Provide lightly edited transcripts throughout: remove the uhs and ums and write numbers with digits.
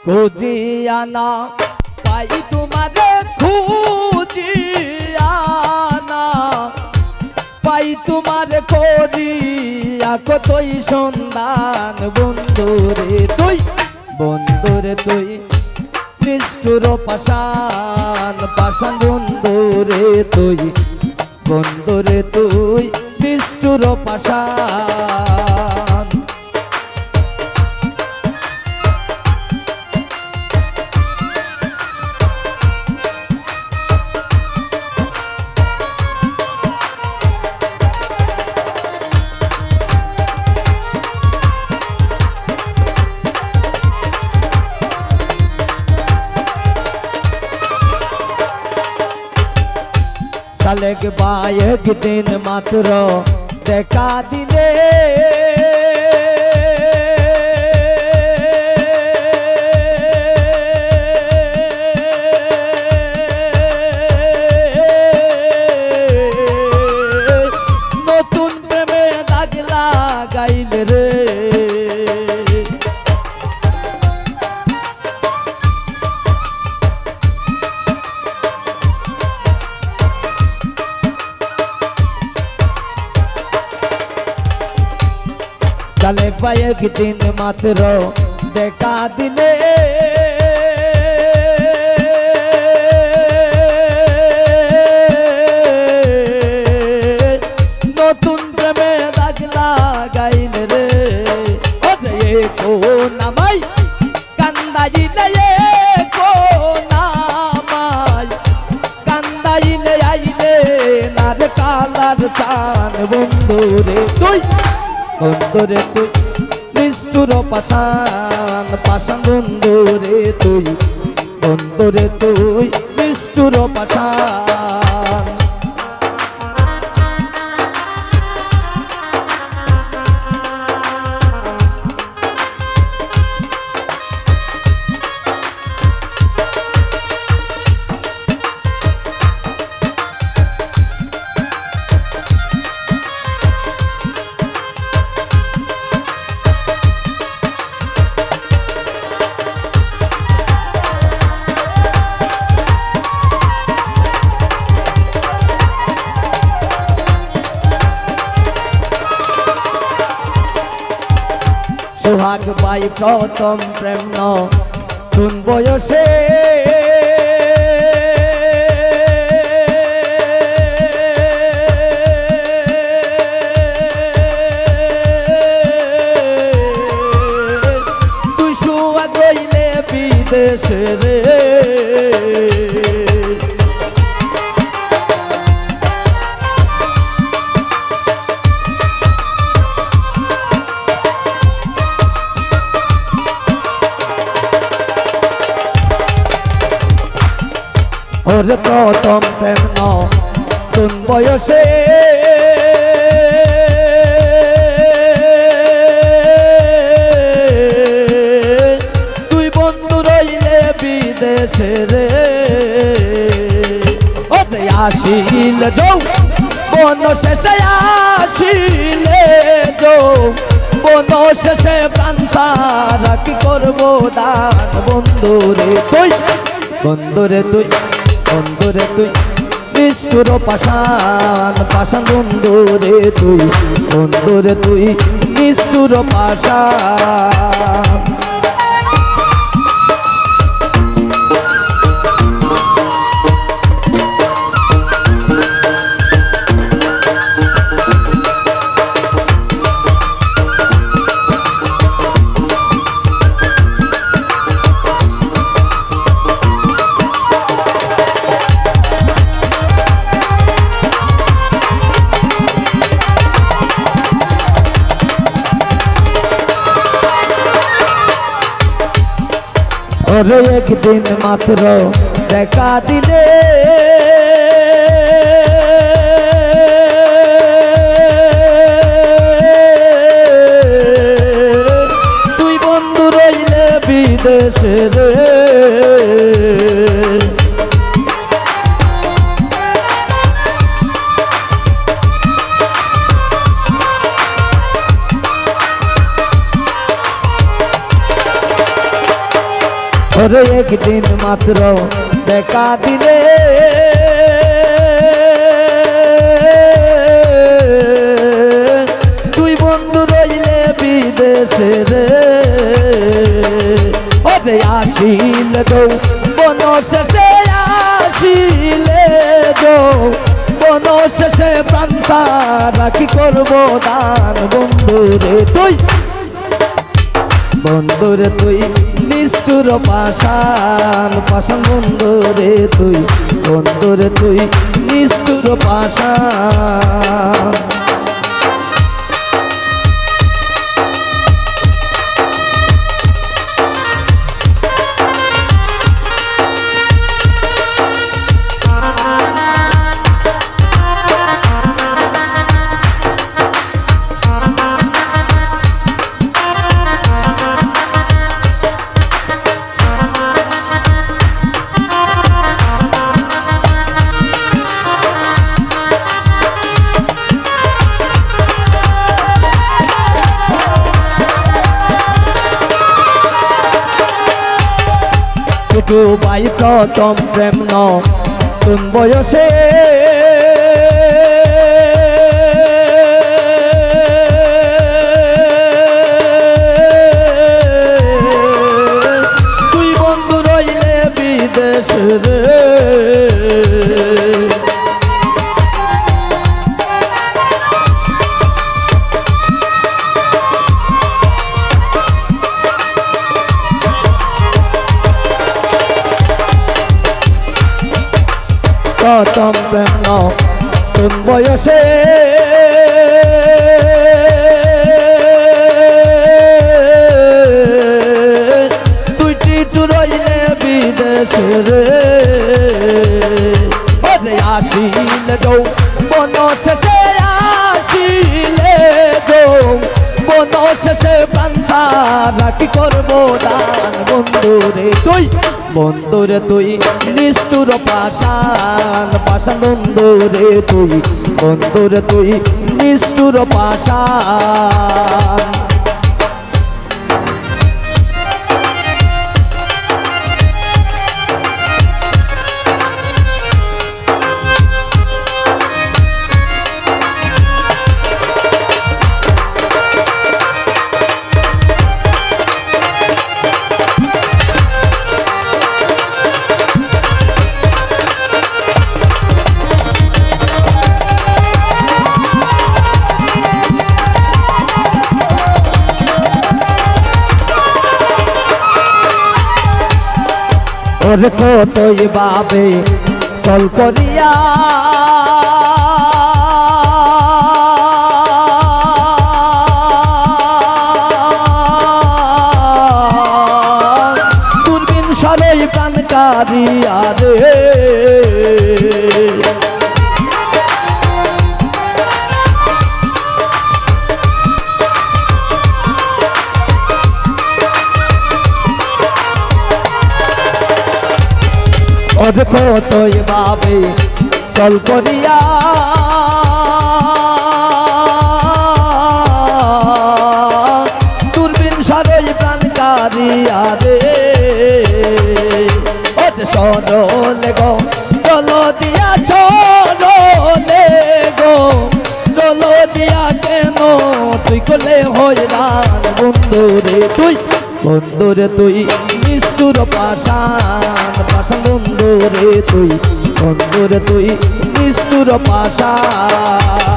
খুঁজিয়া না পাই তোমারে খুঁজিয়া না পাই তোমারে করিয়া কতই সন্ধান বন্ধুরে তুই নিষ্ঠুর পাষাণ পাষাণ বন্ধুরে তুই নিষ্ঠুর পাষাণ। सालेक बायक दिन मात्र देखा दिले नतून प्रेमे दाग लागाइल रे चले एक दिन मात्र देखा दिले नतून प्रेमे दाग लागाइल रे नामाई कांदाइले नामाई कांदाइले आइले नार कालार चान बंधुरे तुई निष्ठुर पाषाण पाषाण बंधुरे तुई निष्ठुर पाषाण। সোহাগ পাই প্রথম প্রেম নতুন বয়সে তুই সোহাগ রইলে বিদেশে রে ওর প্রথম প্রেম নতুন বয়সে তুই বন্ধু রইলে বিদেশে রে ওরে আসিল যৌ বন শেষে আসিলে যৌ বন শেষে প্রাণ সারা কি করবো দান বন্ধুরে তুই নিষ্ঠুর পাষাণ পাষাণ বন্ধুরে তুই নিষ্ঠুর পাষাণ। और एक दिन मात्र देखा दिले तुई बंधु रइले विदेशे रे ওরে একদিন মাত্র দেখা দিলে তুই বন্ধু রইলে বিদেশে রে ওরে আসিলে গো বন শেষে আসিলে গো বন শেষে প্রাণ সারা কি করবো দান বন্ধুরে তুই বন্ধুরে তুই নিষ্ঠুর পাষাণ পাষাণ বন্ধুরে তুই বন্ধুরে তুই নিষ্ঠুর পাষাণ ছোটু ভাই প্রথম প্রেম নতুন বয়সে তুই বন্ধু রইলে বিদেশে রে প্রথম প্রেম নতুন বয়সে তুই টিটু রইলে বিদেশে রে ওরে আসিলে গো বন শেষে আসিলে গো বন শেষে প্রাণ সারা কি করবো দান বন্ধুরে তুই বন্ধুরে তুই নিষ্ঠুর পাষাণ পাষাণ বন্ধুরে তুই বন্ধুরে তুই নিষ্ঠুর পাষাণ ওরে কতই বাবে চল করিয়া দূরবীন সরই প্রাণ কারিয়া রে ওরে কতই বাবে চল করিয়া দূরবীন সরই প্রাণ কারিয়া রে ওরে সরলে গো চল দিয়া সরলে গো চল দিয়া কেন তুই কোলে হইরান বন্ধুরে তুই বন্ধুরে তুই নিষ্ঠুর পাষাণ পাষাণ বন্ধুরে তুই বন্ধুরে তুই নিষ্ঠুর পাষাণ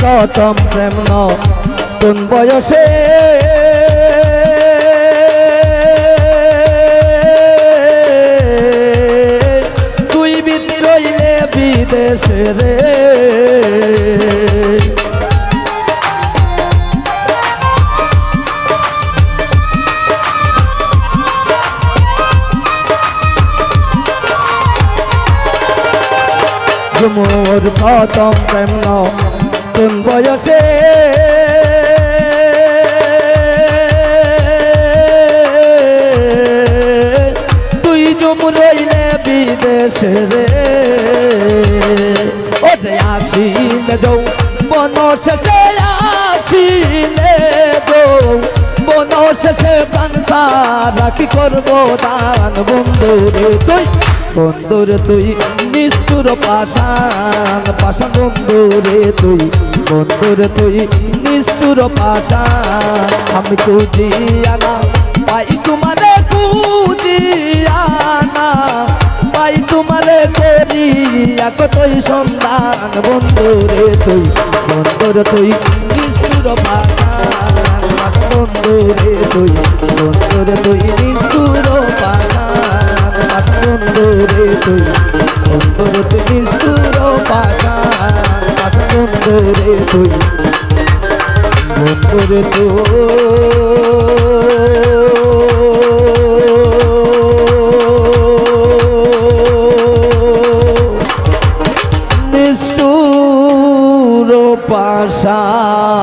প্রথম প্রেম নতুন বয়সে তুই বিধি রইলে বিদেশে রে মোর প্রথম প্রেম প্রেম বয়সে তুই জম রইলে বিদেশে রে ও যে আসিলে যৌ বন শেষে আসিলে যৌ বন শেষে প্রাণ সারা কি করবো দান বন্ধুরে তুই বন্ধুরে তুই নিষ্ঠুর পাষাণ পাষাণ বন্ধুরে তুই বন্ধুরে তুই নিষ্ঠুর পাষাণ আমি খুঁজিয়ানা পাই তোমারে খুঁজিয়ানা পাই তোমারে করিয়া কতই সন্ধান বন্ধুরে তুই নিষ্ঠুর পাষাণ বন্ধুরে তুই নিষ্ঠুর পাষাণ বন্ধুরে তুই নিষ্ঠুর পাষাণ বন্ধুরে তুই নিষ্ঠুর পাষাণ।